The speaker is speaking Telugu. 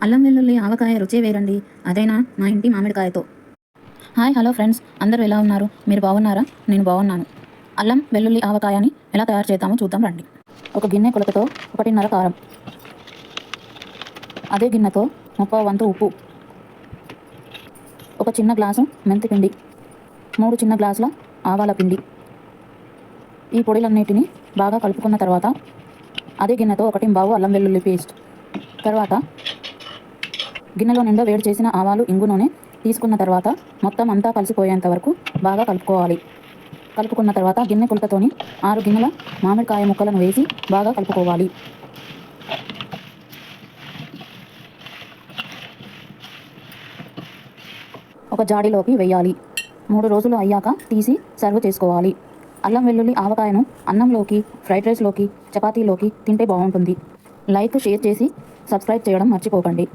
అల్లం వెల్లుల్లి ఆవకాయ రుచే వేరండి, అదైనా మా ఇంటి మామిడికాయతో. హాయ్ హలో ఫ్రెండ్స్, అందరూ ఎలా ఉన్నారు? మీరు బాగున్నారా? నేను బాగున్నాను. అల్లం వెల్లుల్లి ఆవకాయని ఎలా తయారు చేద్దామో చూద్దాం రండి. ఒక గిన్నె కొలతతో 1.5 కారం, అదే గిన్నెతో 30 వంతు ఉప్పు, ఒక చిన్న గ్లాసు మెంతి పిండి, 3 చిన్న గ్లాసుల ఆవాల పిండి. ఈ పొడిలన్నిటిని బాగా కలుపుకున్న తర్వాత అదే గిన్నెతో 1 అల్లం వెల్లుల్లి పేస్ట్, తర్వాత గిన్నెలో నిండా వేడి చేసిన ఆవాలు ఇంగు నూనె తీసుకున్న తర్వాత మొత్తం అంతా కలిసిపోయేంత వరకు బాగా కలుపుకోవాలి. కలుపుకున్న తర్వాత గిన్నె కొలతతోని 6 గిన్నెల మామిడికాయ ముక్కలను వేసి బాగా కలుపుకోవాలి. ఒక జాడీలోకి వేయాలి. 3 రోజులు అయ్యాక తీసి సర్వ్ చేసుకోవాలి. అల్లం వెల్లుల్లి ఆవకాయను అన్నంలోకి, ఫ్రైడ్ రైస్లోకి, చపాతీలోకి తింటే బాగుంటుంది. లైక్, షేర్ చేసి సబ్స్క్రైబ్ చేయడం మర్చిపోకండి.